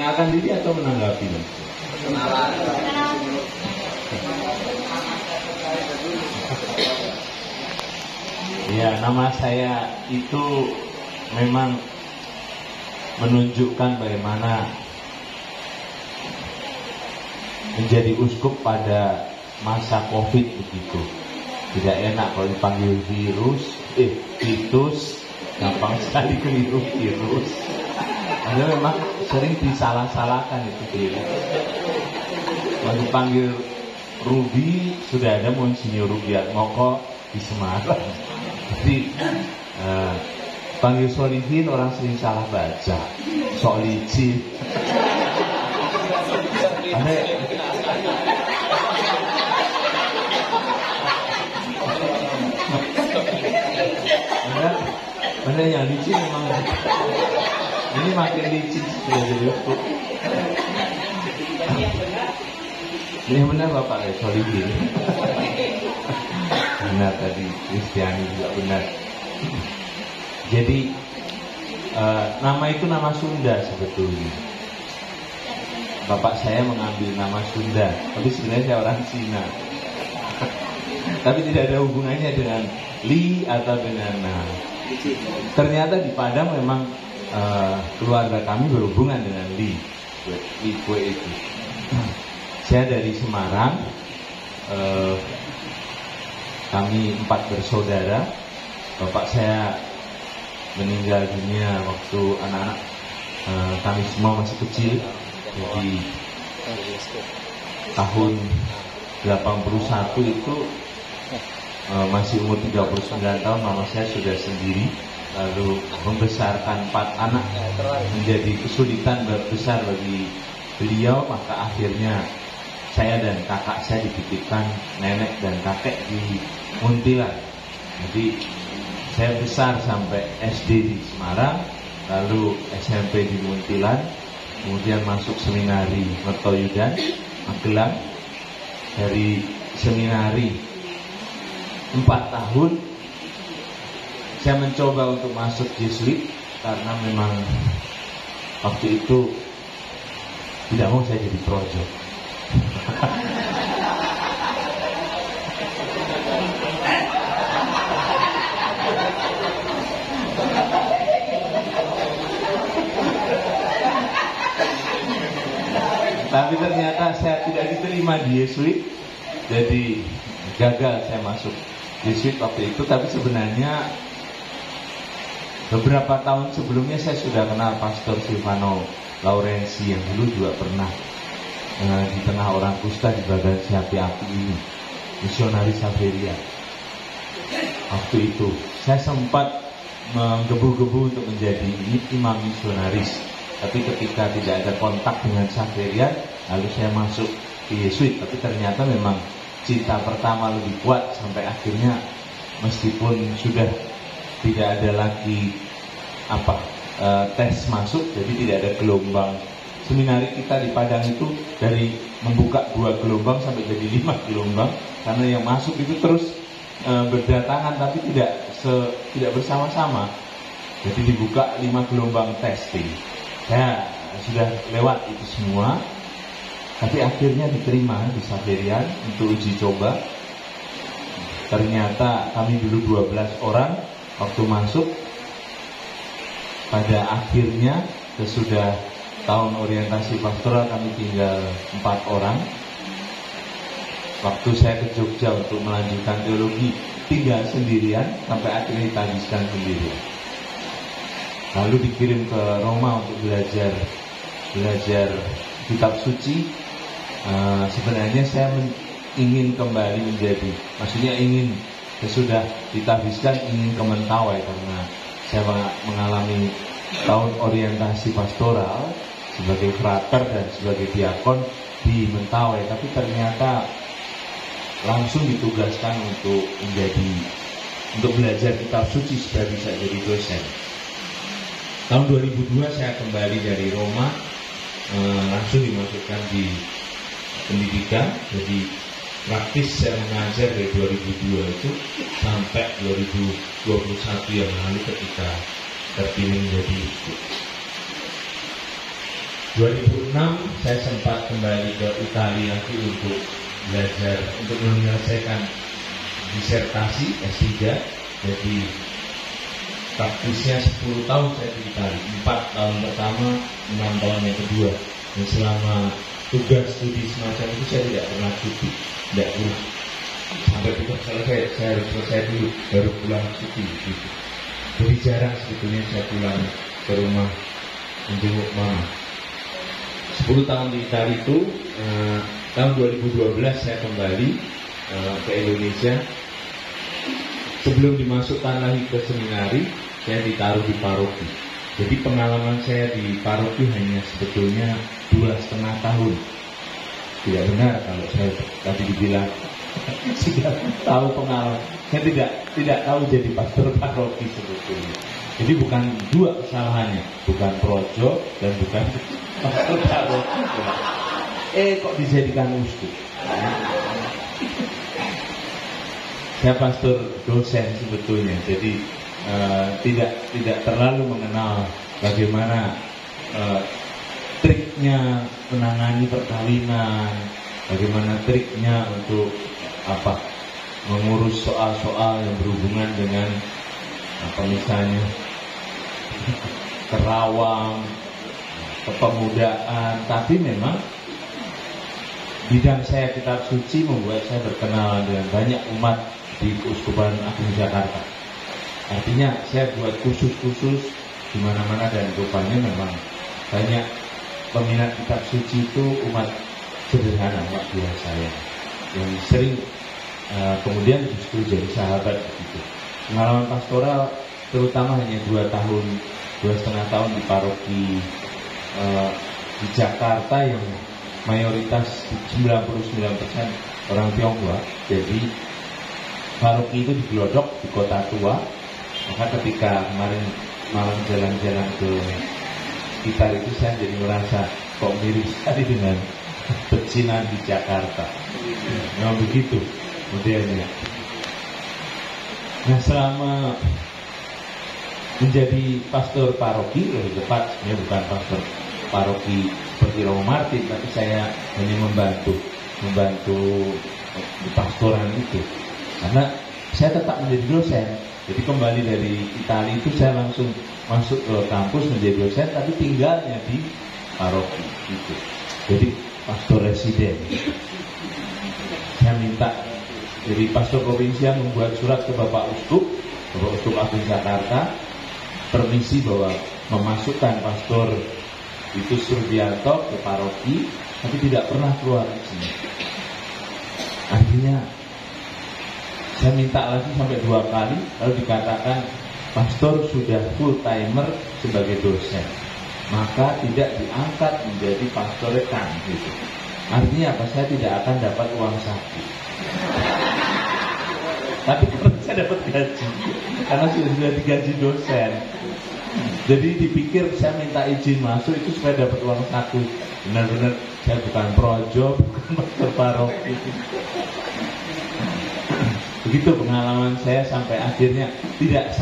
Mengenalkan diri atau menanggapi? Ya, nama saya itu memang menunjukkan bagaimana menjadi uskup pada masa COVID begitu. Tidak enak kalau dipanggil Titus, gampang sekali keliru virus. Karena memang sering disalah-salahkan itu dia. Kalau dipanggil Ruby, sudah ada Monsinyur Rubiatmoko di Semarang. Jadi panggil Solihin orang sering salah baca, Solicin. Benar yang licin memang. Ini makin licin sudah jadi uskup. Ini benar Bapak Solihin. Benar tadi Kristiani juga benar. Jadi nama itu nama Sunda sebetulnya. Bapak saya mengambil nama Sunda, tapi sebenarnya saya orang Cina. Tapi tidak ada hubungannya dengan Li atau dengan ternyata di Padang memang keluarga kami berhubungan dengan Li kue itu. Saya dari Semarang, kami 4 bersaudara. Bapak saya meninggal dunia waktu anak-anak kami semua masih kecil. Jadi tahun 81 itu masih umur 39 tahun, mama saya sudah sendiri. Lalu membesarkan 4 anak menjadi kesulitan besar bagi beliau, maka akhirnya saya dan kakak saya dititipkan nenek dan kakek di Muntilan. Jadi saya besar sampai SD di Semarang, lalu SMP di Muntilan, kemudian masuk seminari Mertoyudan, Magelang. Dari seminari 4 tahun saya mencoba untuk masuk Jesuit karena memang waktu itu tidak mau saya jadi projo. Tapi ternyata saya tidak diterima di Jesuit, jadi gagal saya masuk Jesuit waktu itu. Tapi sebenarnya beberapa tahun sebelumnya saya sudah kenal Pastor Silvano Laurensi yang dulu juga pernah di tengah orang kusta di Bagan Siapi Api ini, misionaris Saveria. Waktu itu saya sempat menggebu-gebu untuk menjadi imam misionaris, tapi ketika tidak ada kontak dengan Saveria, lalu saya masuk di Yesuit. Tapi ternyata memang cinta pertama lebih kuat sampai akhirnya meskipun sudah tidak ada lagi tes masuk, jadi tidak ada gelombang. Seminari kita di Padang itu dari membuka 2 gelombang sampai jadi 5 gelombang, karena yang masuk itu terus berdatangan tapi tidak bersama-sama. Jadi dibuka 5 gelombang testing. Saya sudah lewat itu semua, tapi akhirnya diterima di Saverian untuk uji coba. Ternyata kami dulu 12 orang waktu masuk. Pada akhirnya sesudah tahun orientasi pastoral kami tinggal 4 orang. Waktu saya ke Jogja untuk melanjutkan teologi, tinggal sendirian sampai akhirnya ditagihkan sendirian. Lalu dikirim ke Roma untuk belajar kitab suci. Sebenarnya saya ingin kembali menjadi, maksudnya ingin sesudah ditagihkan ingin ke Mentawai, karena saya mengalami tahun orientasi pastoral sebagai frater dan sebagai diakon di Mentawai, tapi ternyata langsung ditugaskan untuk belajar kitab suci supaya bisa jadi dosen. Tahun 2002 saya kembali dari Roma, langsung dimasukkan di pendidikan. Jadi praktis saya mengajar dari 2002 itu sampai 2021 yang lalu ketika terpilih menjadi 2006 saya sempat kembali ke Italia lagi untuk belajar, untuk menyelesaikan disertasi S3. Jadi praktisnya 10 tahun saya di Italia, 4 tahun pertama, 6 tahun yang kedua. Dan selama tugas studi semacam itu saya tidak pernah cuti, tidak pulang. Sampai tugas selesai, saya harus selesai dulu, baru pulang cuti. Gitu. Jadi jarang sebetulnya saya pulang ke rumah menjenguk mama. 10 tahun di Italia itu, tahun 2012 saya kembali ke Indonesia. Sebelum dimasukkan lagi ke seminari, saya ditaruh di paroki. Jadi pengalaman saya di paroki hanya sebetulnya 2,5 tahun. Tidak benar kalau saya tadi dibilang sudah tahu pengalaman. Saya tidak tahu jadi pastor paroki sebetulnya. Jadi bukan dua kesalahannya, bukan projo dan bukan pastor paroki. Kok dijadikan uskup? Saya pastor dosen sebetulnya, jadi tidak terlalu mengenal bagaimana triknya menangani perkawinan, bagaimana triknya untuk mengurus soal-soal yang berhubungan dengan misalnya kerawang, kepemudaan. Tapi memang bidang saya kitab suci membuat saya berkenalan dengan banyak umat di Keuskupan Agung Jakarta. Artinya saya buat khusus-khusus di mana-mana, dan rupanya memang banyak peminat kitab suci itu umat sederhana, umat biasa yang sering kemudian justru jadi sahabat begitu. Pengalaman pastoral terutama hanya 2,5 tahun di paroki di Jakarta yang mayoritas 99% orang Tionghoa. Jadi paroki itu di Glodok, di kota tua. Maka ketika kemarin malam jalan-jalan ke kita itu, saya jadi merasa kok mirip sekali dengan pecinan di Jakarta. Memang begitu modelnya. Nah, selama menjadi pastor paroki, lebih tepat sebenarnya bukan pastor paroki seperti Romo Martin, tapi saya hanya membantu di pastoran itu. Karena saya tetap menjadi dosen. Jadi kembali dari Italia itu saya langsung masuk ke kampus menjadi dosen, tapi tinggalnya di paroki gitu. Jadi pastor residen. Saya minta dari pastor provinsial membuat surat ke Bapak Uskup Agung Jakarta, permisi bahwa memasukkan pastor itu Surbianto ke paroki, tapi tidak pernah keluar izin. Artinya saya minta lagi sampai 2 kali, lalu dikatakan pastor sudah full timer sebagai dosen, maka tidak diangkat menjadi pastor rekan gitu. Artinya apa? Saya tidak akan dapat uang saku. Tapi karena saya dapat gaji, karena sudah digaji dosen. Jadi dipikir saya minta izin masuk itu supaya dapat uang saku. Benar-benar saya bukan projo, bukan pastor paroki. Begitu pengalaman saya sampai akhirnya tidak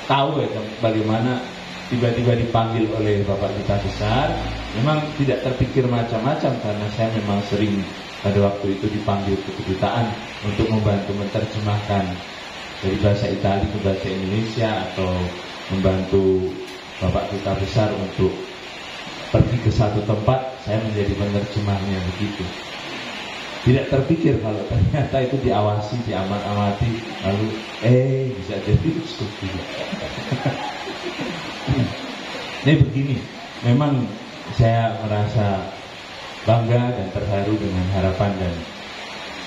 tahu bagaimana tiba-tiba dipanggil oleh Bapak Duta Besar. Memang tidak terpikir macam-macam, karena saya memang sering pada waktu itu dipanggil ke kedutaan untuk membantu menerjemahkan dari bahasa Italia ke bahasa Indonesia, atau membantu Bapak Duta Besar untuk pergi ke satu tempat, saya menjadi penerjemahnya begitu. Tidak terpikir kalau ternyata itu diawasi, diamat-amati, lalu bisa jadi uskup juga. Ini begini, memang saya merasa bangga dan terharu dengan harapan dan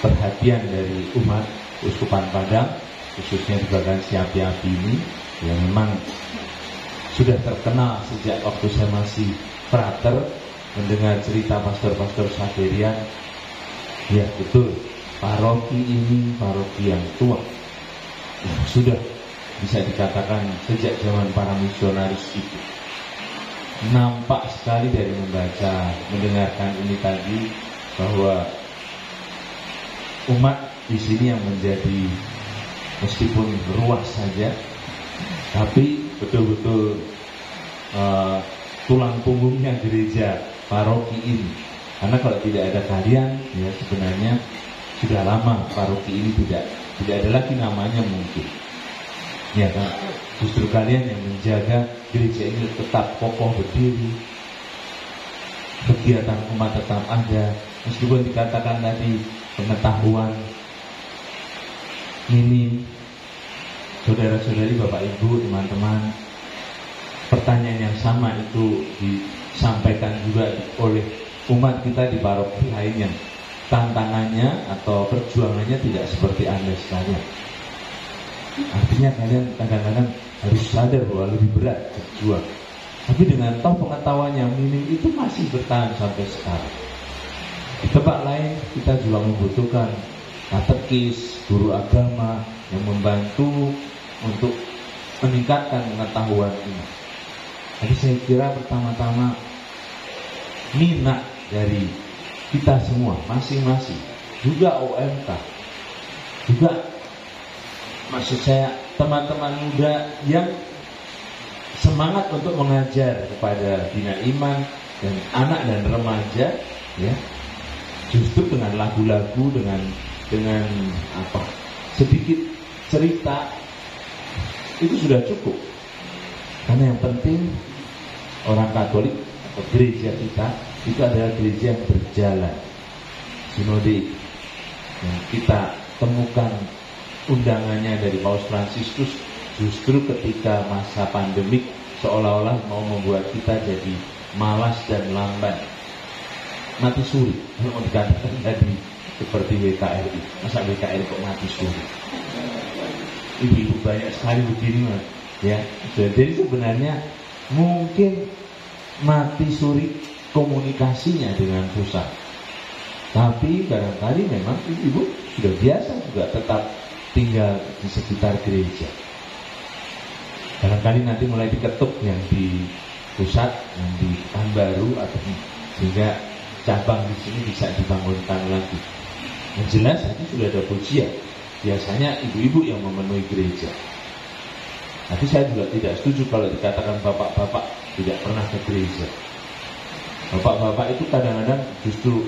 perhatian dari umat Uskupan Padang, khususnya di bagian Siapi-Api ini, yang memang sudah terkenal sejak waktu saya masih frater, mendengar cerita pastor-pastor Saverian. Ya betul, paroki ini paroki yang tua, yang sudah bisa dikatakan sejak zaman para misionaris itu. Nampak sekali dari mendengarkan ini tadi, bahwa umat di sini yang menjadi, meskipun luas saja, tapi betul-betul tulang punggungnya gereja paroki ini. Karena kalau tidak ada kalian, ya sebenarnya sudah lama paroki ini tidak ada lagi namanya mungkin. Ya kan? Justru kalian yang menjaga gereja ini tetap kokoh berdiri, kegiatan umat tetap ada, meskipun dikatakan tadi pengetahuan minim. Saudara-saudari, Bapak Ibu, teman-teman, pertanyaan yang sama itu disampaikan juga oleh umat kita di paroki lainnya. Tantangannya atau perjuangannya tidak seperti Anda sekalian. Artinya kalian kadang-kadang harus sadar bahwa lebih berat berjuang. Tapi dengan pengetahuan yang minim itu masih bertahan sampai sekarang. Di tempat lain kita juga membutuhkan katekis, guru agama yang membantu untuk meningkatkan pengetahuan ini. Jadi saya kira pertama-tama minat dari kita semua masing-masing, juga OMK, juga maksud saya teman-teman muda yang semangat untuk mengajar kepada bina iman dan anak dan remaja, ya, justru dengan lagu-lagu, dengan sedikit cerita itu sudah cukup. Karena yang penting orang Katolik atau gereja kita itu adalah gereja yang berjalan sinode, yang kita temukan undangannya dari Paus Fransiskus justru ketika masa pandemik seolah-olah mau membuat kita jadi malas dan lamban, mati suri. Kalau mau dikatakan tadi seperti WKRI, masa WKRI kok mati suri? Ibu-ibu banyak sekali begini, Mas. Ya, jadi sebenarnya mungkin mati suri komunikasinya dengan pusat, tapi barangkali memang ibu sudah biasa juga tetap tinggal di sekitar gereja. Barangkali nanti mulai diketuk yang di pusat, yang di Pekanbaru, atau sehingga cabang di sini bisa dibangunkan lagi. Yang jelas tadi sudah ada pujian. Biasanya ibu-ibu yang memenuhi gereja. Tapi saya juga tidak setuju kalau dikatakan bapak-bapak tidak pernah ke gereja. Bapak-bapak itu kadang-kadang justru,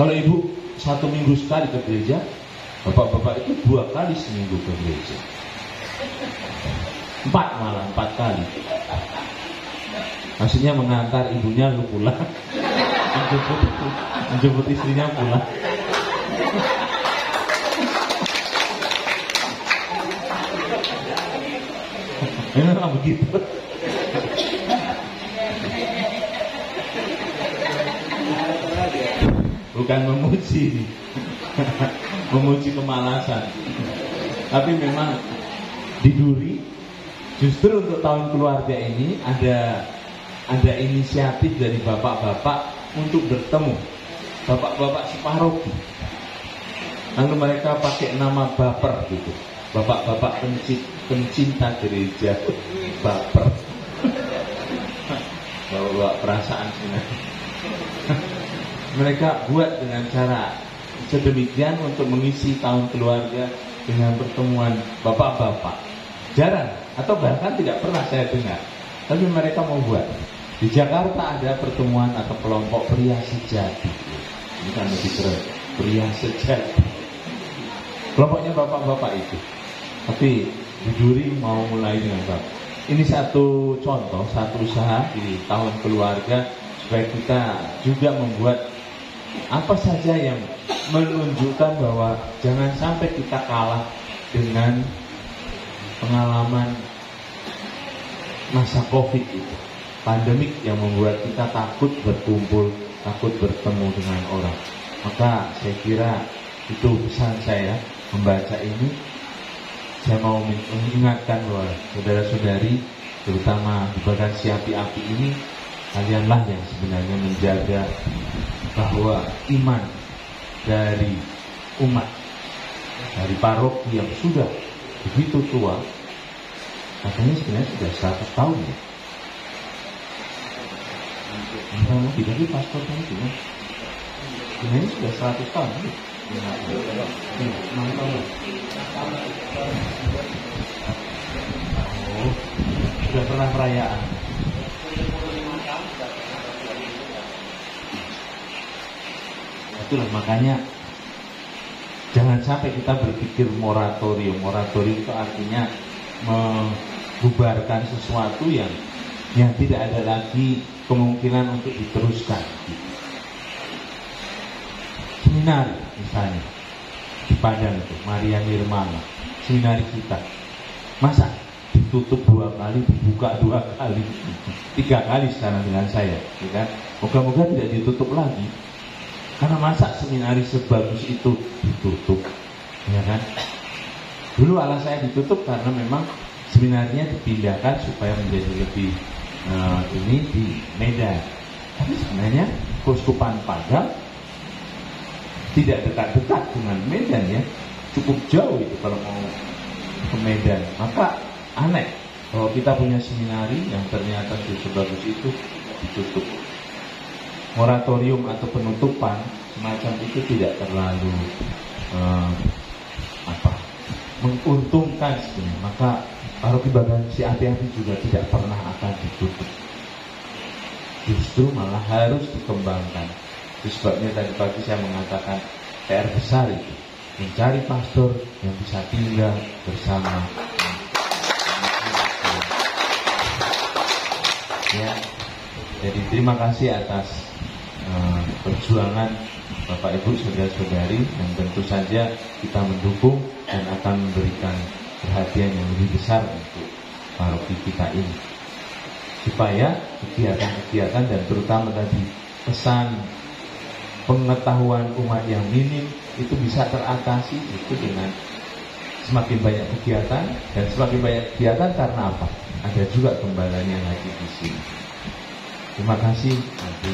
kalau ibu 1 minggu sekali ke gereja, bapak-bapak itu 2 kali seminggu ke gereja. 4 kali. Maksudnya mengantar ibunya lu pulang, menjemput istrinya pulang. Memang begitu. Bukan memuji memuji kemalasan, tapi memang di Duri justru untuk tahun keluarga ini ada inisiatif dari bapak-bapak untuk bertemu, bapak-bapak separoki. Lalu mereka pakai nama baper gitu, bapak-bapak pencinta gereja, baper, bawa perasaan ini. Mereka buat dengan cara sedemikian untuk mengisi tahun keluarga dengan pertemuan bapak-bapak. Jarang atau bahkan tidak pernah saya dengar, tapi mereka mau buat. Di Jakarta ada pertemuan atau kelompok pria sejati. Ini kan lebih keren, pria sejati. Kelompoknya bapak-bapak itu. Tapi di Duri mau mulai dengan bapak. Ini satu contoh, satu usaha di tahun keluarga supaya kita juga membuat apa saja yang menunjukkan bahwa jangan sampai kita kalah dengan pengalaman masa COVID itu, pandemik yang membuat kita takut berkumpul, takut bertemu dengan orang. Maka saya kira itu pesan saya membaca ini. Saya mau mengingatkan bahwa saudara-saudari, terutama di Bagasi Api-Api ini, kalianlah yang sebenarnya menjaga bahwa iman dari umat, dari paroki yang sudah begitu tua, katanya sebenarnya sudah 100 tahun ya. Kamu tidak di paspor kan itu kan? Sebenarnya sudah 100 tahun ya. 6 tahun. Oh, sudah pernah perayaan. Itulah makanya jangan sampai kita berpikir moratorium. Moratorium itu artinya membubarkan sesuatu yang tidak ada lagi kemungkinan untuk diteruskan. Seminar misalnya di Padang itu, Maria Nirmala, seminar kita, masa ditutup 2 kali, dibuka 2 kali, 3 kali sekarang dengan saya, ya kan? Moga-moga tidak ditutup lagi, karena masa seminaris sebagus itu ditutup, ya kan? Dulu alasan saya ditutup karena memang seminarnya dipindahkan supaya menjadi lebih ini di Medan. Tapi sebenarnya Keuskupan Padang tidak dekat-dekat dengan Medan ya, cukup jauh itu kalau mau ke Medan. Maka aneh kalau kita punya seminari yang ternyata sebagus itu ditutup. Moratorium atau penutupan semacam itu tidak terlalu menguntungkan sebenarnya. Maka paroki Bagan si hati-hati juga tidak pernah akan ditutup, justru malah harus dikembangkan. Itu sebabnya tadi pagi saya mengatakan PR besar itu mencari pastor yang bisa tinggal bersama. Ya, jadi terima kasih atas perjuangan Bapak Ibu saudara-saudari yang tentu saja kita mendukung dan akan memberikan perhatian yang lebih besar untuk paroki kita ini, supaya kegiatan-kegiatan dan terutama tadi pesan pengetahuan umat yang minim itu bisa teratasi itu dengan semakin banyak kegiatan. Dan semakin banyak kegiatan karena apa? Ada juga gembalanya lagi di sini. Terima kasih. Nanti